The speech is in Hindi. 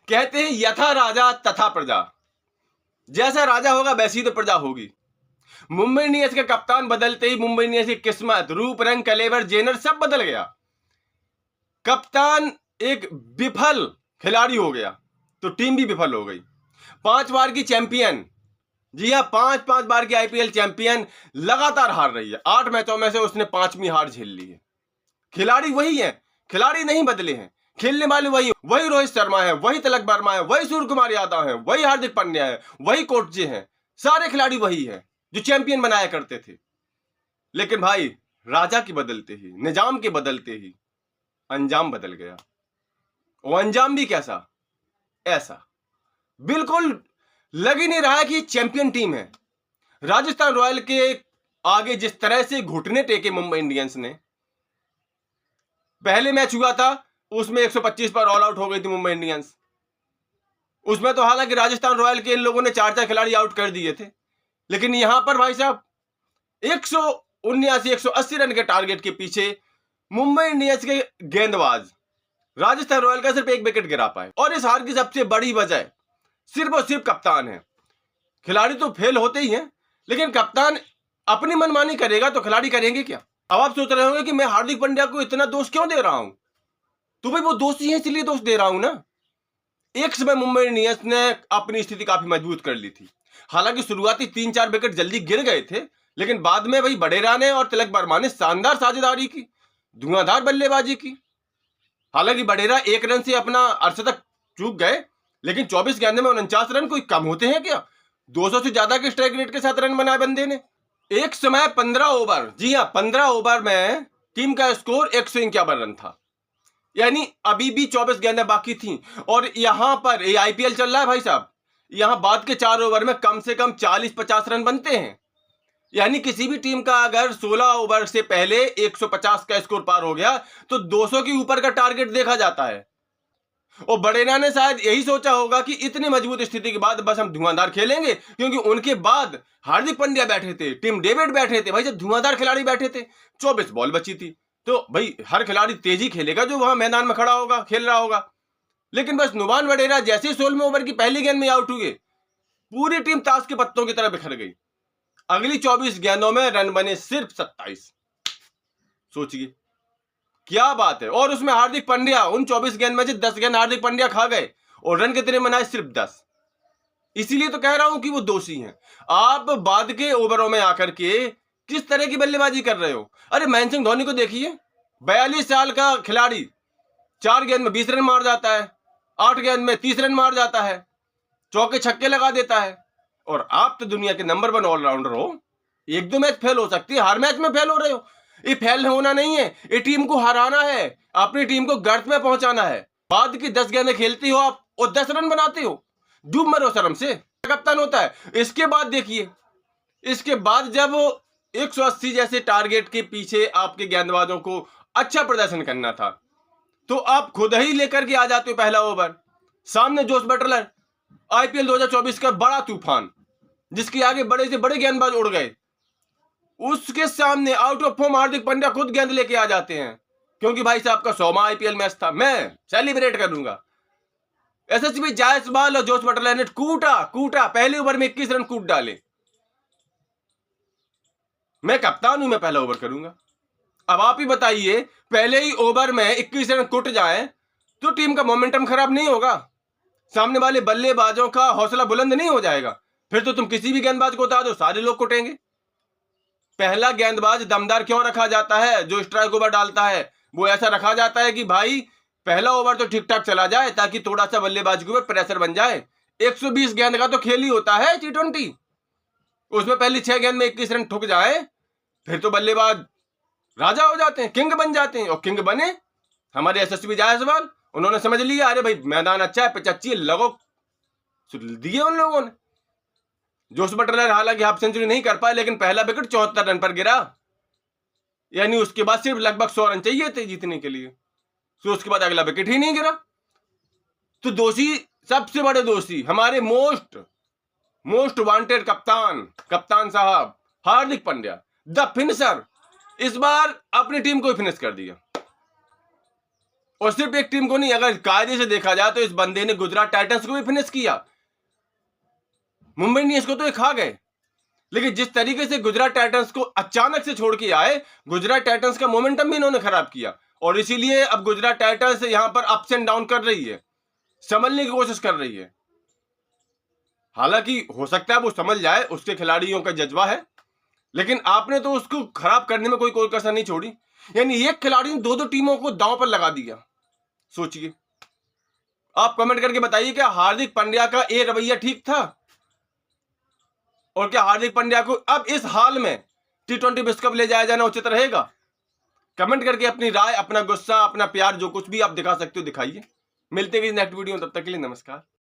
कहते हैं यथा राजा तथा प्रजा, जैसा राजा होगा वैसी तो प्रजा होगी। मुंबई इंडियंस के कप्तान बदलते ही मुंबई इंडियंस की किस्मत, रूप रंग, कलेवर, जेनर सब बदल गया। कप्तान एक विफल खिलाड़ी हो गया तो टीम भी विफल हो गई। 5 बार की चैंपियन, जी हाँ 5 बार की आईपीएल चैंपियन लगातार हार रही है। 8 मैचों में से उसने 5वीं हार झेल ली है। खिलाड़ी वही है, खिलाड़ी नहीं बदले हैं, खेलने वाले वही रोहित शर्मा है, वही तिलक वर्मा है, वही सूर्य कुमार यादव है, वही हार्दिक पांड्या है, वही कोटजे हैं, सारे खिलाड़ी वही है जो चैंपियन बनाया करते थे। लेकिन भाई राजा के बदलते ही, निजाम के बदलते ही अंजाम बदल गया। वो अंजाम भी कैसा, ऐसा बिल्कुल लग ही नहीं रहा है कि चैंपियन टीम है। राजस्थान रॉयल के आगे जिस तरह से घुटने टेके मुंबई इंडियंस ने, पहले मैच हुआ था उसमें 125 पर ऑल आउट हो गई थी मुंबई इंडियंस। उसमें तो हालांकि राजस्थान रॉयल के इन लोगों ने 4 खिलाड़ी आउट कर दिए थे, लेकिन यहां पर भाई साहब 180 रन के टारगेट के पीछे मुंबई इंडियंस के गेंदबाज राजस्थान रॉयल का सिर्फ 1 विकेट गिरा पाए। और इस हार की सबसे बड़ी वजह सिर्फ और सिर्फ कप्तान है। खिलाड़ी तो फेल होते ही हैं, लेकिन कप्तान अपनी मनमानी करेगा तो खिलाड़ी करेंगे क्या। अब आप सोच रहे होंगे कि मैं हार्दिक पांड्या को इतना दोष क्यों दे रहा हूं, तो भाई वो दोषी है इसलिए दोष दे रहा हूं ना। एक समय मुंबई इंडियंस ने अपनी स्थिति काफी मजबूत कर ली थी। हालांकि शुरुआती 3-4 विकेट जल्दी गिर गए थे, लेकिन बाद में भाई बडेरा ने और तिलक वर्मा ने शानदार साझेदारी की, धुआंधार बल्लेबाजी की। हालांकि बडेरा 1 रन से अपना अर्धशतक चूक गए, लेकिन 24 गेंद में 49 रन कोई कम होते हैं क्या। 200 से ज्यादा के स्ट्राइक रेट के साथ रन बनाए बंदे ने। एक समय 15 ओवर, जी हाँ 15 ओवर में टीम का स्कोर 151 रन था, यानी अभी भी 24 गेंदें बाकी थी। और यहां पर ये आईपीएल चल रहा है भाई साहब, यहां बाद के 4 ओवर में कम से कम 40-50 रन बनते हैं। यानी किसी भी टीम का अगर 16 ओवर से पहले 150 का स्कोर पार हो गया तो 200 के ऊपर का टारगेट देखा जाता है। और बडेरा ने शायद यही सोचा होगा कि इतनी मजबूत स्थिति के बाद बस हम धुआंधार खेलेंगे, क्योंकि उनके बाद हार्दिक पांड्या बैठे थे, टिम डेविड बैठे थे, भाई जब धुआंधार खिलाड़ी बैठे थे, 24 बॉल बची थी, तो भाई हर खिलाड़ी तेजी खेलेगा जो वहां मैदान में खड़ा होगा, खेल रहा होगा। लेकिन बस नुमान वडेरा जैसे 16वें ओवर की पहली गेंद में आउट हुए, पूरी टीम ताश के पत्तों की तरह बिखर गई। अगली 24 गेंदों में रन बने सिर्फ 27। सोचिए क्या बात है। और उसमें हार्दिक पांड्या उन 24 गेंद में से 10 गेंद हार्दिक पांड्या खा गए और रन कितने बनाए, सिर्फ 10। इसीलिए तो कह रहा हूं कि वो दोषी हैं। आप बाद के ओवरों में आकर के किस तरह की बल्लेबाजी कर रहे हो। अरे महेंद्र सिंह धोनी को देखिए, 42 साल का खिलाड़ी 4 गेंद में 20 रन मार जाता है, 8 गेंद में 30 रन मार जाता है, चौके छक्के लगा देता है। और आप तो दुनिया के नंबर 1 ऑलराउंडर हो। 1-2 मैच फेल हो सकती है, हर मैच में फेल हो रहे हो। ये फेल होना नहीं है, ये टीम को हराना है, अपनी टीम को गर्त में पहुंचाना है। बाद की 10 गेंदें खेलती हो आप और 10 रन बनाते हो, डूब मरो शर्म से। कप्तान होता है। इसके बाद देखिए, इसके बाद जब 180 जैसे टारगेट के पीछे आपके गेंदबाजों को अच्छा प्रदर्शन करना था, तो आप खुद ही लेकर के आ जाते हो पहला ओवर। सामने जोस बटलर, आईपीएल 2024 का बड़ा तूफान, जिसके आगे बड़े से बड़े गेंदबाज उड़ गए, उसके सामने out of form Hardik Pandya खुद गेंद लेके आ जाते हैं, क्योंकि भाई साहब का 100वां आईपीएल मैच था, मैं सेलिब्रेट करूंगा। एसएसबी जायसवाल और जोस बटलर ने कूटा पहले ओवर में 21 रन कूट डाले। मैं कप्तान हूं, मैं पहला ओवर करूंगा। अब आप ही बताइए, पहले ही ओवर में 21 रन कूट जाए तो टीम का मोमेंटम खराब नहीं होगा? सामने वाले बल्लेबाजों का हौसला बुलंद नहीं हो जाएगा? फिर तो तुम किसी भी गेंदबाज को उतार दो, सारे लोग कुटेंगे। पहला गेंदबाज दमदार क्यों रखा जाता है? जो स्ट्राइक ओवर डालता है वो ऐसा रखा जाता है कि भाई पहला ओवर तो ठीक ठाक चला जाए, ताकि थोड़ा सा बल्लेबाज के ऊपर प्रेशर बन जाए। 120 गेंद का तो खेल ही होता है T20, उसमें पहली 6 गेंद में 21 रन ठुक जाए, फिर तो बल्लेबाज राजा हो जाते हैं, किंग बन जाते हैं। और किंग बने हमारे यशस्वी जायसवाल। उन्होंने समझ लिया, अरे भाई मैदान अच्छा है, पिच अच्छी है, लगो दिए उन लोगों ने। जोस बटलर हालांकि हाफ सेंचुरी नहीं कर पाए, लेकिन पहला विकेट 74 रन पर गिरा, यानी उसके बाद सिर्फ लगभग 100 रन चाहिए थे जीतने के लिए, तो उसके बाद अगला विकेट ही नहीं गिरा। तो दोषी, सबसे बड़े दोषी हमारे मोस्ट वांटेड कप्तान साहब हार्दिक पांड्या, द फिनिशर, इस बार अपनी टीम को फिनिश कर दिया। और सिर्फ एक टीम को नहीं, अगर कायदे से देखा जाए तो इस बंदे ने गुजरात टाइटंस को भी फिनिश किया। मुंबई इंडियंस को तो ये खा गए, लेकिन जिस तरीके से गुजरात टाइटंस को अचानक से छोड़ के आए, गुजरात टाइटंस का मोमेंटम भी इन्होंने खराब किया। और इसीलिए अब गुजरात टाइटंस यहां पर अप्स एंड डाउन कर रही है, संभलने की कोशिश कर रही है। हालांकि हो सकता है वो समझ जाए, उसके खिलाड़ियों का जज्बा है, लेकिन आपने तो उसको खराब करने में कोई कसर नहीं छोड़ी। यानी एक खिलाड़ी ने दो टीमों को दांव पर लगा दिया। सोचिए, आप कमेंट करके बताइए, क्या हार्दिक पांड्या का ये रवैया ठीक था? और क्या हार्दिक पांड्या को अब इस हाल में T20 विश्व कप ले जाया जाना उचित रहेगा? कमेंट करके अपनी राय, अपना गुस्सा, अपना प्यार, जो कुछ भी आप दिखा सकते हो दिखाइए। मिलते हैं नेक्स्ट वीडियो में, तब तक के लिए नमस्कार।